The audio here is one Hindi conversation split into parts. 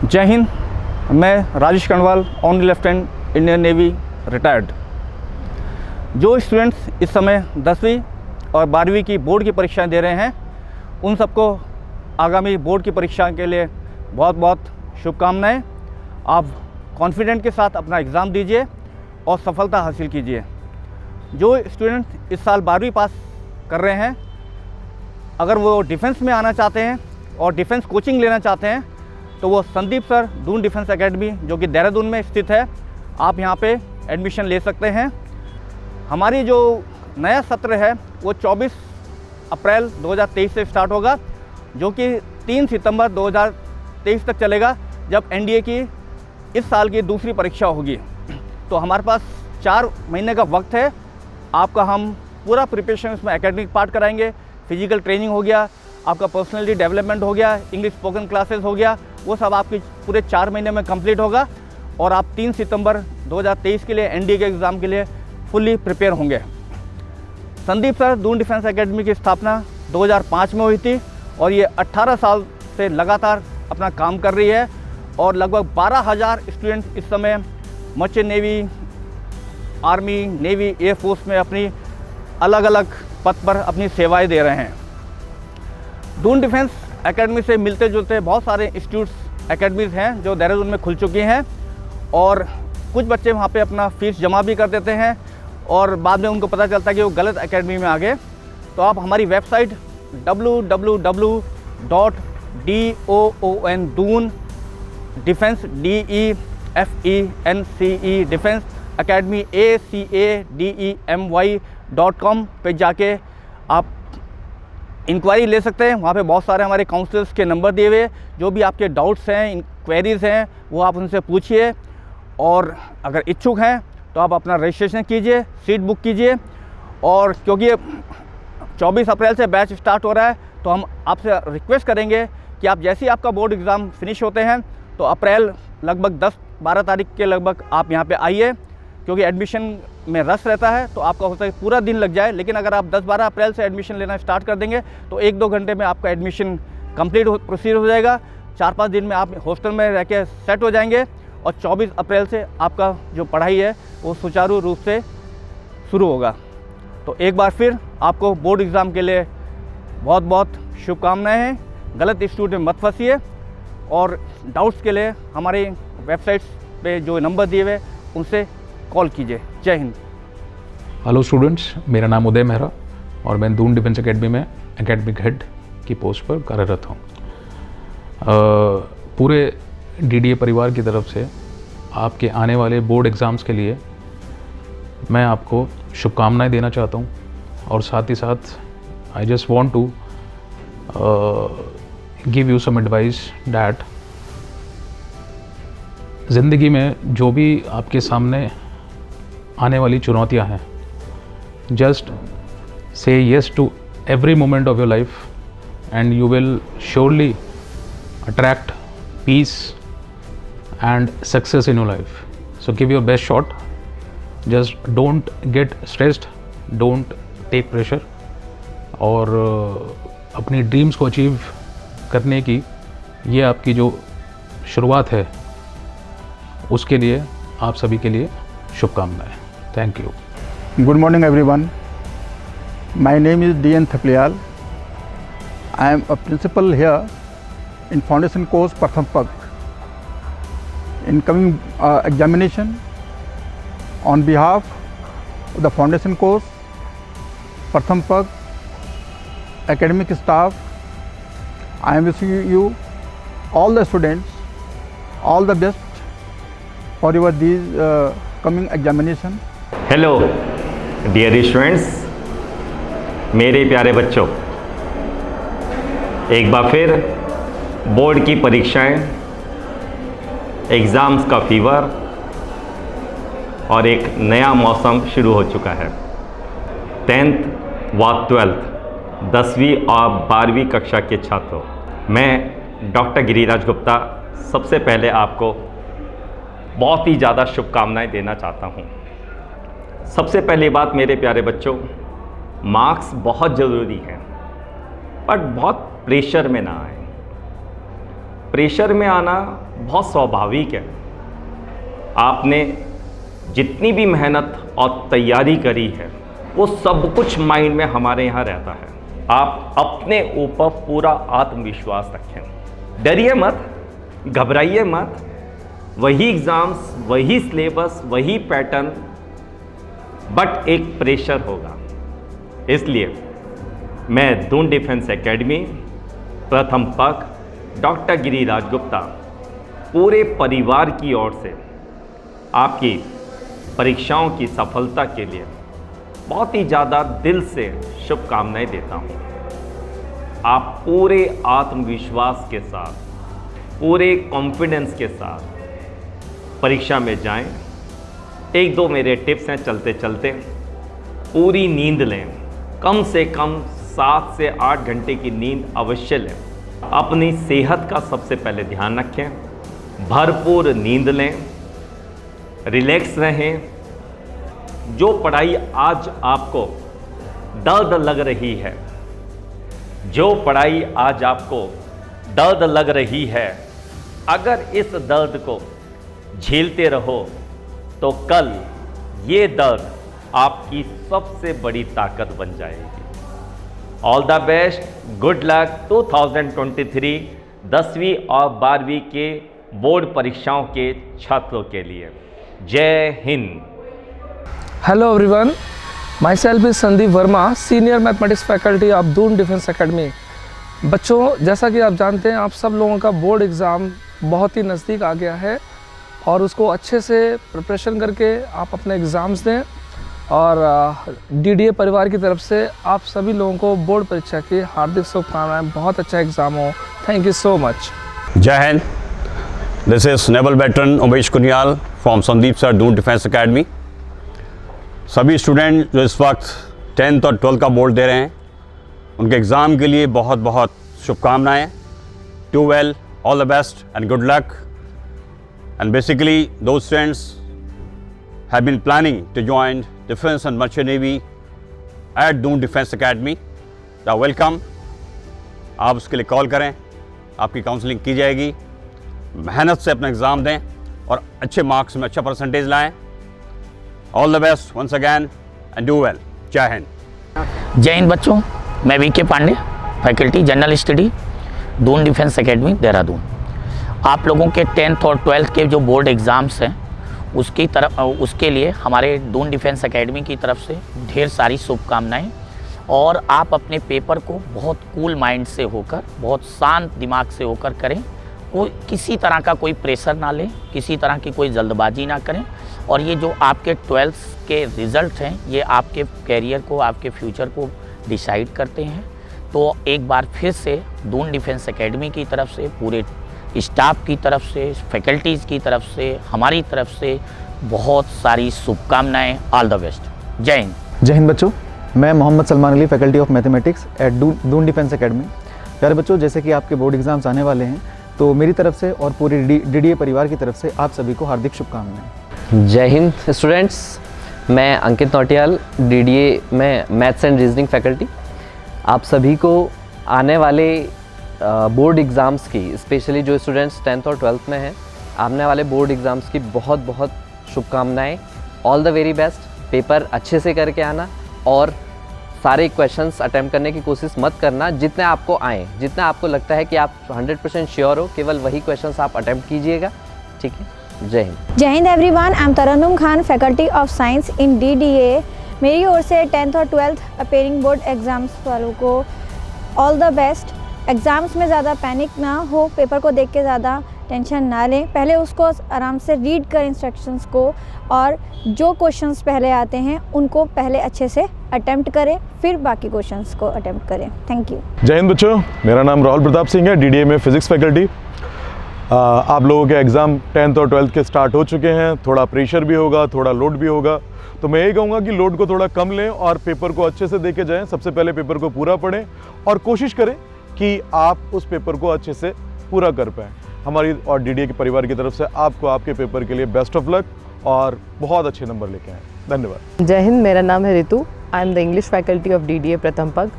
जय हिंद। मैं Rajesh Kanwal, honorary lieutenant, Indian navy, retired. जो स्टूडेंट्स इस समय 10वीं और 12वीं की बोर्ड की परीक्षाएं दे रहे हैं, उन सबको आगामी बोर्ड की परीक्षा के लिए बहुत बहुत शुभकामनाएं। आप कॉन्फिडेंट के साथ अपना एग्ज़ाम दीजिए और सफलता हासिल कीजिए। जो स्टूडेंट इस साल 12वीं पास कर रहे हैं, अगर वो डिफेंस में आना चाहते हैं और डिफेंस कोचिंग लेना चाहते हैं तो वो Sandeep sir Doon defence academy, जो कि देहरादून में स्थित है, आप यहाँ पे एडमिशन ले सकते हैं। हमारी जो नया सत्र है वो 24 अप्रैल 2023 से स्टार्ट होगा, जो कि 3 सितंबर 2023 तक चलेगा, जब एनडीए की इस साल की दूसरी परीक्षा होगी। तो हमारे पास 4 महीने का वक्त है। आपका हम पूरा प्रिपरेशन इसमें एकेडमिक पार्ट कराएंगे, फिजिकल ट्रेनिंग हो गया, आपका पर्सनैलिटी डेवलपमेंट हो गया, इंग्लिश स्पोकन क्लासेस हो गया, वो सब आपके पूरे 4 महीने में कंप्लीट होगा और आप 3 सितंबर 2023 के लिए एनडीए के एग्ज़ाम के लिए फुल्ली प्रिपेयर होंगे। Sandeep sir Doon defence academy की स्थापना 2005 में हुई थी और ये 18 साल से लगातार अपना काम कर रही है और लगभग 12,000 स्टूडेंट इस समय merchant navy, army, navy, air force में अपनी अलग अलग पद पर अपनी सेवाएं दे रहे हैं। दून डिफेंस एकेडमी से मिलते जुलते बहुत सारे इंस्टीट्यूट्स, एकेडमीज़ हैं जो देहरादून में खुल चुकी हैं और कुछ बच्चे वहाँ पे अपना फ़ीस जमा भी कर देते हैं और बाद में उनको पता चलता है कि वो गलत एकेडमी में आ गए। तो आप हमारी website www.doon Doon defence DEFENCE defence academy ACADEMY.com पे जाके आप इंक्वायरी ले सकते हैं। वहाँ पे बहुत सारे हमारे काउंसलर्स के नंबर दिए हुए, जो भी आपके डाउट्स हैं, इंक्वायरीज़ हैं, वो आप उनसे पूछिए और अगर इच्छुक हैं तो आप अपना रजिस्ट्रेशन कीजिए, सीट बुक कीजिए। और क्योंकि 24 अप्रैल से बैच स्टार्ट हो रहा है, तो हम आपसे रिक्वेस्ट करेंगे कि आप जैसे ही आपका बोर्ड एग्ज़ाम फिनिश होते हैं तो अप्रैल लगभग 10-12 तारीख के लगभग आप यहाँ पे आइए, क्योंकि एडमिशन में रस रहता है तो आपका होता है पूरा दिन लग जाए। लेकिन अगर आप 10-12 अप्रैल से एडमिशन लेना स्टार्ट कर देंगे तो 1-2 घंटे में आपका एडमिशन कंप्लीट प्रोसीड हो जाएगा। 4-5 दिन में आप हॉस्टल में रह के सेट हो जाएंगे और 24 अप्रैल से आपका जो पढ़ाई है वो सुचारू रूप से शुरू होगा। तो एक बार फिर आपको बोर्ड एग्ज़ाम के लिए बहुत बहुत शुभकामनाएँ हैं। गलत इंस्टीट्यूट में मत फंसिए और डाउट्स के लिए हमारी वेबसाइट्स पे जो नंबर दिए हुए उनसे कॉल कीजिए। जय हिंद। हेलो स्टूडेंट्स, मेरा नाम उदय मेहरा और मैं दून डिफेंस एकेडमी में एकेडमिक हेड की पोस्ट पर कार्यरत हूँ। पूरे डीडीए परिवार की तरफ से आपके आने वाले बोर्ड एग्ज़ाम्स के लिए मैं आपको शुभकामनाएं देना चाहता हूँ और साथ ही साथ I just want to give you some advice that ज़िंदगी में जो भी आपके सामने आने वाली चुनौतियां हैं, just say yes to every moment of your life and you will surely attract peace and success in your life. So give your best shot, just don't get stressed, don't take pressure और अपनी ड्रीम्स को अचीव करने की ये आपकी जो शुरुआत है, उसके लिए आप सभी के लिए शुभकामनाएं। Thank you. Good morning everyone. My name is DN Thaplial. I am a principal here in foundation course Pratham Pag. In coming examination, on behalf of the foundation course Pratham Pag academic staff, I am wishing you all the students all the best for your these coming examination. Hello dear students, मेरे प्यारे बच्चों, एक बार फिर बोर्ड की परीक्षाएं, एग्ज़ाम्स का फीवर और एक नया मौसम शुरू हो चुका है। 10th व 12th 10वीं और 12वीं कक्षा के छात्रों, मैं डॉक्टर गिरिराज गुप्ता सबसे पहले आपको बहुत ही ज़्यादा शुभकामनाएं देना चाहता हूं। सबसे पहली बात मेरे प्यारे बच्चों, मार्क्स बहुत ज़रूरी हैं, बट बहुत प्रेशर में ना आए। प्रेशर में आना बहुत स्वाभाविक है। आपने जितनी भी मेहनत और तैयारी करी है वो सब कुछ माइंड में हमारे यहाँ रहता है। आप अपने ऊपर पूरा आत्मविश्वास रखें, डरिए मत, घबराइए मत। वही एग्ज़ाम्स, वही सिलेबस, वही पैटर्न, बट एक प्रेशर होगा। इसलिए मैं दून डिफेंस एकेडमी प्रथम पक्ष डॉक्टर गिरिराज गुप्ता पूरे परिवार की ओर से आपकी परीक्षाओं की सफलता के लिए बहुत ही ज़्यादा दिल से शुभकामनाएं देता हूँ। आप पूरे आत्मविश्वास के साथ, पूरे कॉन्फिडेंस के साथ परीक्षा में जाएं। एक दो मेरे टिप्स हैं चलते चलते। पूरी नींद लें, कम से कम 7 से 8 घंटे की नींद अवश्य लें। अपनी सेहत का सबसे पहले ध्यान रखें, भरपूर नींद लें, रिलैक्स रहें। जो पढ़ाई आज आपको दर्द लग रही है, जो पढ़ाई आज आपको दर्द लग रही है, अगर इस दर्द को झेलते रहो तो कल ये दर्द आपकी सबसे बड़ी ताकत बन जाएगी। All the best, good luck 2023 10वीं और 12वीं के बोर्ड परीक्षाओं के छात्रों के लिए। जय Hind. Hello everyone, myself is Sandeep Verma, Senior Mathematics Faculty of Doon Defense Academy। बच्चों, जैसा कि आप जानते हैं, आप सब लोगों का बोर्ड एग्ज़ाम बहुत ही नज़दीक आ गया है और उसको अच्छे से प्रिपरेशन करके आप अपने एग्ज़ाम्स दें। और DDA परिवार की तरफ से आप सभी लोगों को बोर्ड परीक्षा की हार्दिक शुभकामनाएं। बहुत अच्छा एग्ज़ाम हो। Thank you so much. जय Hind. This is naval veteran Umesh Kuniyal from Sandeep sir Doon defence academy. सभी स्टूडेंट जो इस वक्त 10th और 12th का बोर्ड दे रहे हैं, उनके एग्ज़ाम के लिए बहुत बहुत शुभकामनाएं। Do well, all the best and good luck. And basically those students have been planning to join Defence and Merchant Navy at Doon Defense Academy. They are welcome. आप उसके लिए कॉल करें, आपकी काउंसलिंग की जाएगी। मेहनत से अपना एग्ज़ाम दें और अच्छे मार्क्स में अच्छा परसेंटेज लाएं। All the best once again and do well. जय हिंद। जय हिंद बच्चों, मैं VK Pandey, faculty general study, Doon defence academy, Dehradun. आप लोगों के 10th और 12th के जो बोर्ड एग्ज़ाम्स हैं उसके लिए हमारे दून डिफेंस एकेडमी की तरफ से ढेर सारी शुभकामनाएं। और आप अपने पेपर को बहुत कूल माइंड से होकर, बहुत शांत दिमाग से होकर करें। वो किसी तरह का कोई प्रेशर ना लें, किसी तरह की कोई जल्दबाजी ना करें। और ये जो आपके 12th के रिज़ल्ट हैं, ये आपके कैरियर को, आपके फ्यूचर को डिसाइड करते हैं। तो एक बार फिर से दून डिफेंस एकेडमी की तरफ से, पूरे स्टाफ की तरफ से, फैकल्टीज़ की तरफ से, हमारी तरफ से बहुत सारी शुभकामनाएं। All the best. जय हिंद। जय हिंद बच्चों, मैं Mohammad Salman Ali, faculty of mathematics at Doon defence academy. प्यारे बच्चों, जैसे कि आपके बोर्ड एग्जाम्स आने वाले हैं, तो मेरी तरफ से और पूरी DDA परिवार की तरफ से आप सभी को हार्दिक शुभकामनाएं। जय हिंद स्टूडेंट्स, मैं अंकित नौटियाल, DDA में मैथ्स एंड रीजनिंग फैकल्टी। आप सभी को आने वाले बोर्ड एग्ज़ाम्स की, स्पेशली जो स्टूडेंट्स 10th और 12th में हैं, आने वाले बोर्ड एग्ज़ाम्स की बहुत बहुत शुभकामनाएं। All the very best. Paper अच्छे से करके आना और सारे क्वेश्चंस अटैम्प्ट करने की कोशिश मत करना। जितने आपको आए, जितना आपको लगता है कि आप 100% श्योर हो, केवल वही क्वेश्चंस आप अटैम्प्ट कीजिएगा। ठीक है। जय हिंद। जय Hind everyone, I am Tarannum Khan, faculty of science in DDA। मेरी ओर से 10th और 12th अपेयरिंग बोर्ड एग्ज़ाम्स वालों को ऑल द बेस्ट। एग्ज़ाम्स में ज़्यादा पैनिक ना हो, पेपर को देख के ज़्यादा टेंशन ना लें। पहले उसको आराम से रीड कर इंस्ट्रक्शंस को, और जो क्वेश्चंस पहले आते हैं उनको पहले अच्छे से अटेम्प्ट करें, फिर बाकी क्वेश्चंस को अटेम्प्ट करें। Thank you. जय हिंद बच्चों, मेरा नाम राहुल प्रताप सिंह है, DDA में फ़िज़िक्स फैकल्टी। आप लोगों के एग्ज़ाम 10th और 12th के स्टार्ट हो चुके हैं। थोड़ा प्रेशर भी होगा, थोड़ा लोड भी होगा। तो मैं यही कहूँगा कि लोड को थोड़ा कम लें और पेपर को अच्छे से दे के जाएँ। सबसे पहले पेपर को पूरा पढ़ें और कोशिश करें कि आप उस पेपर को अच्छे से पूरा कर पाएँ। हमारी और DDA के परिवार की तरफ से आपको आपके पेपर के लिए बेस्ट ऑफ लक और बहुत अच्छे नंबर लेके आएँ। धन्यवाद। जय हिंद, मेरा नाम है Ritu. I am the English faculty of DDA प्रथम पग।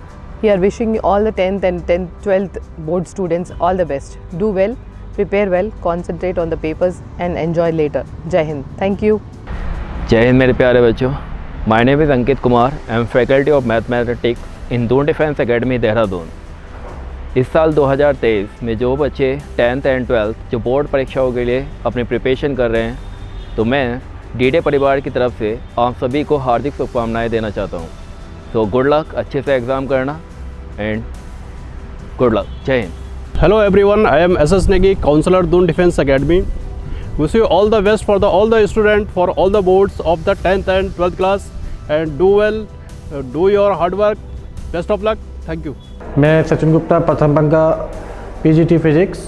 We are wishing all the 10th and 12th board students all the best. Do well Prepare well, concentrate on the papers and enjoy later. Jai Hind. Thank you. जय हिंद मेरे प्यारे बच्चों। My name is Ankit Kumar. I am faculty of mathematics in Doon defence academy Dehradun. इस साल 2023 में जो बच्चे 10th एंड 12th जो बोर्ड परीक्षाओं के लिए अपनी प्रिपरेशन कर रहे हैं, तो मैं डीडे परिवार की तरफ से आप सभी को हार्दिक शुभकामनाएं देना चाहता हूं। तो गुड लक, अच्छे से एग्ज़ाम करना एंड गुड लक। जय Hind. Hello everyone, I am SS Negi, Counselor Doon Defense Academy. Wish you all the best for all the students for all the boards of the 10th and 12th class, and do well, do your hard work. Best of luck. Thank you. मैं सचिन गुप्ता, प्रथम पंग का PGT फिजिक्स।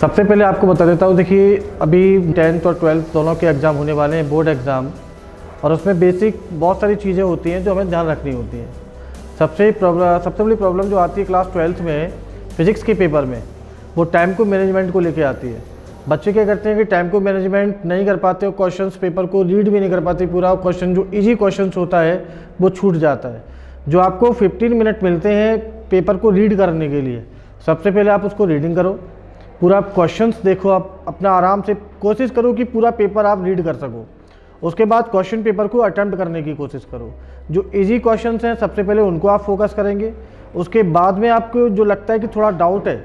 सबसे पहले आपको बता देता हूँ, देखिए अभी 10th और 12th दोनों के एग्ज़ाम होने वाले हैं, बोर्ड एग्ज़ाम, और उसमें बेसिक बहुत सारी चीज़ें होती हैं जो हमें ध्यान रखनी होती हैं। सबसे बड़ी प्रॉब्लम जो आती है क्लास 12th में फिज़िक्स के पेपर में, वो टाइम को मैनेजमेंट को लेके आती है। बच्चे क्या करते हैं कि टाइम को मैनेजमेंट नहीं कर पाते, क्वेश्चंस पेपर को रीड भी नहीं कर पाते, पूरा क्वेश्चन जो इजी क्वेश्चंस होता है वो छूट जाता है। जो आपको 15 मिनट मिलते हैं पेपर को रीड करने के लिए, सबसे पहले आप उसको रीडिंग करो, पूरा क्वेश्चंस देखो, आप अपना आराम से कोशिश करो कि पूरा पेपर आप रीड कर सको। उसके बाद क्वेश्चन पेपर को अटेम्प्ट करने की कोशिश करो। जो इजी क्वेश्चंस हैं सबसे पहले उनको आप फोकस करेंगे, उसके बाद में आपको जो लगता है कि थोड़ा डाउट है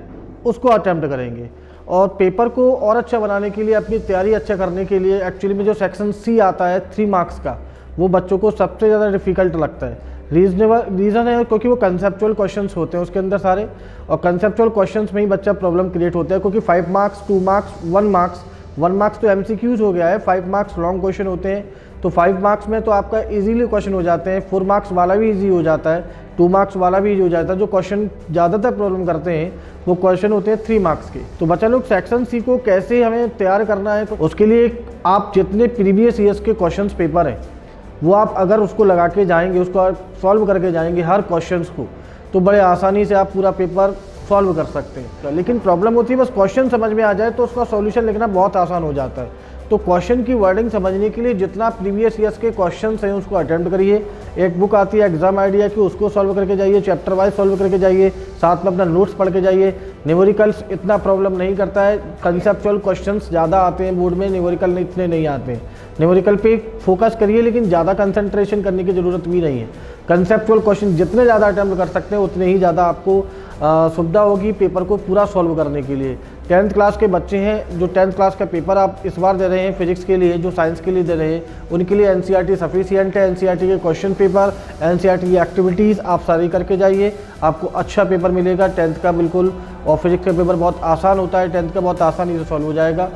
उसको अटेम्प्ट करेंगे। और पेपर को और अच्छा बनाने के लिए, अपनी तैयारी अच्छा करने के लिए, एक्चुअली में जो सेक्शन सी आता है 3 मार्क्स का, वो बच्चों को सबसे ज़्यादा डिफ़िकल्ट लगता है। रीज़न है क्योंकि वो कंसेप्चुअल क्वेश्चंस होते हैं उसके अंदर सारे, और कंसेप्चुअल क्वेश्चंस में ही बच्चा प्रॉब्लम क्रिएट होता है, क्योंकि 5 मार्क्स, 2 मार्क्स, 1 मार्क्स तो MCQs हो गया है, 5 मार्क्स लॉन्ग क्वेश्चन होते हैं। तो 5 मार्क्स में तो आपका इजीली क्वेश्चन हो जाते हैं, 4 मार्क्स वाला भी इजी हो जाता है, 2 मार्क्स वाला भी इजी हो जाता है। जो क्वेश्चन ज़्यादातर प्रॉब्लम करते हैं वो क्वेश्चन होते हैं 3 मार्क्स के। तो बच्चा लोग सेक्शन सी को कैसे हमें तैयार करना है, तो उसके लिए आप जितने प्रीवियस ईयर्स के क्वेश्चन पेपर हैं वो आप अगर उसको लगा के जाएंगे, उसको सॉल्व करके जाएंगे हर क्वेश्चन को, तो बड़े आसानी से आप पूरा पेपर सॉल्व कर सकते हैं। लेकिन प्रॉब्लम होती है बस क्वेश्चन समझ में आ जाए तो उसका सॉल्यूशन लिखना बहुत आसान हो जाता है। तो क्वेश्चन की वर्डिंग समझने के लिए जितना प्रीवियस ईयर्स के क्वेश्चंस हैं उसको अटेम्प्ट करिए। एक बुक आती है एग्जाम आइडिया की, उसको सॉल्व करके जाइए, चैप्टर वाइज सॉल्व करके जाइए, साथ में अपना नोट्स पढ़ के जाइए। न्यूमेरिकल्स इतना प्रॉब्लम नहीं करता है, कंसेप्चुअल क्वेश्चंस ज़्यादा आते हैं बोर्ड में, न्यूमेरिकल इतने नहीं आते हैं। न्यूमेरिकल पे फोकस करिए, लेकिन ज़्यादा कंसंट्रेशन करने की ज़रूरत भी नहीं है। कंसेप्चुअल क्वेश्चन जितने ज़्यादा अटेम्प्ट कर सकते हैं उतने ही ज़्यादा आपको सुविधा होगी पेपर को पूरा सॉल्व करने के लिए। 10th क्लास के बच्चे हैं, जो 10th क्लास का पेपर आप इस बार दे रहे हैं फिजिक्स के लिए, जो साइंस के लिए दे रहे हैं, उनके लिए NCERT सफिशिएंट है। NCERT के क्वेश्चन पेपर, NCERT की एक्टिविटीज़ आप सारी करके जाइए, आपको अच्छा पेपर मिलेगा 10th का बिल्कुल। और फिजिक्स का पेपर बहुत आसान होता है, 10th का बहुत आसानी से सॉल्व हो जाएगा।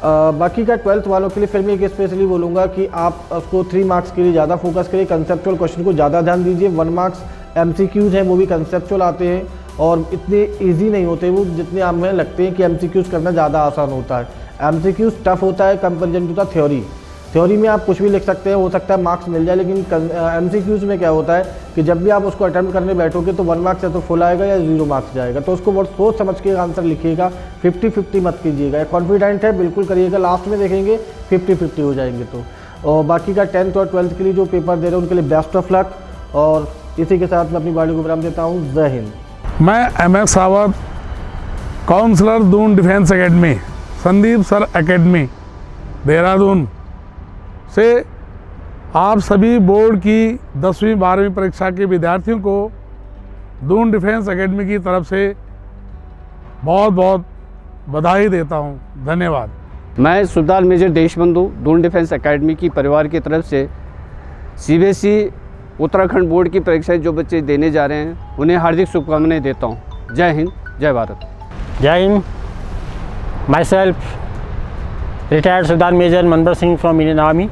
बाकी का 12th वालों के लिए फिर मैं एक स्पेशली बोलूँगा कि आप उसको 3 मार्क्स के लिए ज़्यादा फोकस करिए, कंसेप्चुअल क्वेश्चन को ज़्यादा ध्यान दीजिए। 1 मार्क्स MCQs हैं, वो भी कंसेप्चुअल आते हैं और इतने इजी नहीं होते वो जितने हमें लगते हैं कि MCQs करना ज़्यादा आसान होता है। MCQs टफ होता है कंपेरिजन टू द थ्योरी में आप कुछ भी लिख सकते हैं, हो सकता है मार्क्स मिल जाए, लेकिन MCQs में क्या होता है कि जब भी आप उसको अटेम्प्ट करने बैठोगे तो 1 मार्क्स या तो फुल आएगा या 0 मार्क्स जाएगा। तो उसको बहुत सोच समझ के आंसर लिखिएगा, 50-50 मत कीजिएगा। कॉन्फिडेंट है बिल्कुल करिएगा, लास्ट में देखेंगे 50-50 हो जाएंगे। तो और बाकी का 10th और 12th के लिए जो पेपर दे रहे हैं उनके लिए बेस्ट ऑफ लक, और इसी के साथ मैं अपनी बाड़ी को विराम देता हूँ। जय हिंद। मैं MS सावत, counsellor Doon defence academy, Sandeep sir academy Dehradun से आप सभी बोर्ड की 10वीं 12वीं परीक्षा के विद्यार्थियों को दून डिफेंस एकेडमी की तरफ से बहुत बहुत बधाई देता हूं। धन्यवाद। मैं सुल्तान major Deshbandhu Doon defence academy की परिवार की तरफ से CBSE उत्तराखंड बोर्ड की परीक्षाएं जो बच्चे देने जा रहे हैं उन्हें हार्दिक शुभकामनाएं देता हूं। जय हिंद, जय भारत। जय हिंद। माई सेल्फ रिटायर्ड सुल्तान major Manbar Singh from Indian army.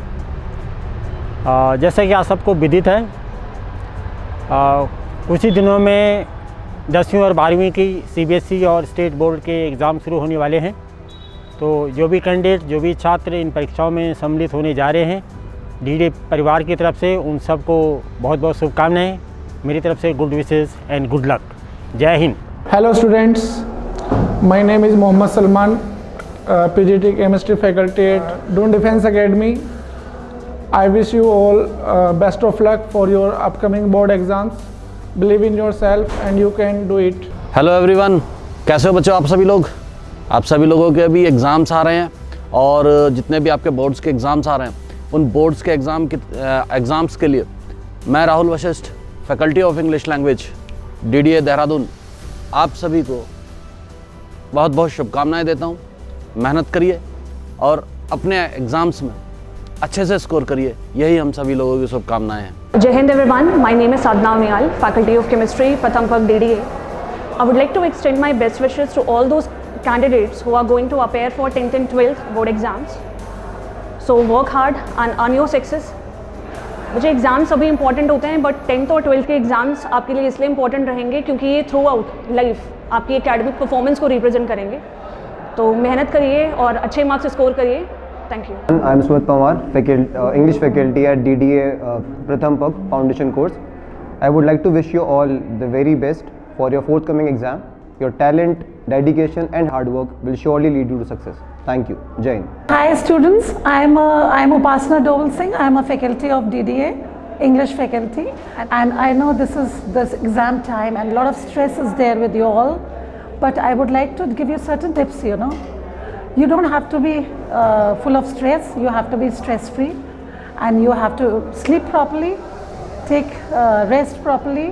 जैसे कि आप सबको विदित है, कुछ ही दिनों में 10वीं और 12वीं की CBSE और स्टेट बोर्ड के एग्ज़ाम शुरू होने वाले हैं। तो जो भी कैंडिडेट, जो भी छात्र इन परीक्षाओं में सम्मिलित होने जा रहे हैं, डीडे परिवार की तरफ से उन सबको बहुत बहुत शुभकामनाएं। मेरी तरफ से good wishes and good luck. जय Hind. Hello students, my name is Mohammad Salman, PGT chemistry faculty at Doon defence academy. I wish you all best of luck for your upcoming board exams. Believe in yourself and you can do it. Hello everyone, कैसे हो बच्चों आप सभी लोग? आप सभी लोगों के अभी एग्ज़ाम्स आ रहे हैं और जितने भी आपके बोर्ड्स के एग्ज़ाम्स आ रहे हैं उन बोर्ड्स के एग्ज़ाम्स के लिए मैं Rahul Vashishtha, faculty of English language DDA Dehradun, आप सभी को बहुत बहुत शुभकामनाएं देता हूं। मेहनत करिए और अपने एग्ज़ाम्स में अच्छे से स्कोर करिए, यही हम सभी लोगों की शुभकामनाएं हैं। Jai Hind everyone, my name is Sadhna Niyal, Faculty of Chemistry, Pathampag DDA. I would like to extend my best wishes to all those candidates who are going to appear for 10th and 12th board exams. So work hard and earn your success. मुझे एग्ज़ाम्स सभी इंपॉर्टेंट होते हैं बट 10th और 12th के एग्ज़ाम्स आपके लिए इसलिए इंपॉर्टेंट रहेंगे क्योंकि ये थ्रू आउट लाइफ आपकी एकेडमिक परफॉर्मेंस को रिप्रेजेंट करेंगे। तो मेहनत करिए और अच्छे मार्क्स स्कोर करिए। Thank you. I am Sumit Pawar, English faculty at DDA Prathampag Foundation course. I would like to wish you all the very best for your forthcoming exam. Your talent, dedication and hard work will surely lead you to success. Thank you. Jai Hind. Hi students, I am Upasana Doval Singh. I am a faculty of DDA, English faculty, and I know this is this exam time and a lot of stress is there with you all, but I would like to give you certain tips, you know. You don't have to be full of stress, you have to be stress free and you have to sleep properly, take rest properly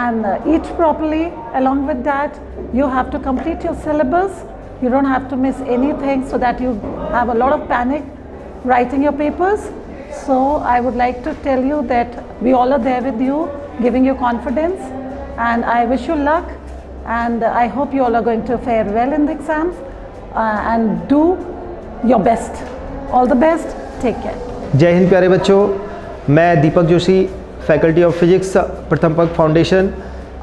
and eat properly. Along with that, you have to complete your syllabus. You don't have to miss anything so that you have a lot of panic writing your papers. So I would like to tell you that we all are there with you, giving you confidence, and I wish you luck and I hope you all are going to fare well in the exams. And do your best. All the best. Take care. जय हिंद प्यारे बच्चों, मैं Deepak Joshi, faculty of physics, प्रथमपग फाउंडेशन,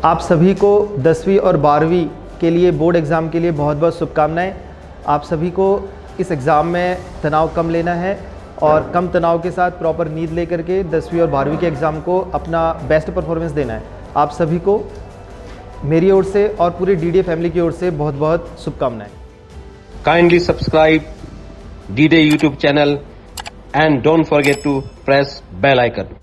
आप सभी को 10वीं और 12वीं के लिए बोर्ड एग्ज़ाम के लिए बहुत बहुत शुभकामनाएं। आप सभी को इस एग्ज़ाम में तनाव कम लेना है और कम तनाव के साथ प्रॉपर नींद लेकर के 10वीं और 12वीं के एग्ज़ाम को अपना बेस्ट परफॉर्मेंस देना है। आप सभी को मेरी ओर से और पूरी DDA फैमिली की ओर से बहुत बहुत शुभकामनाएं। Kindly subscribe DDA YouTube channel and don't forget to press bell icon.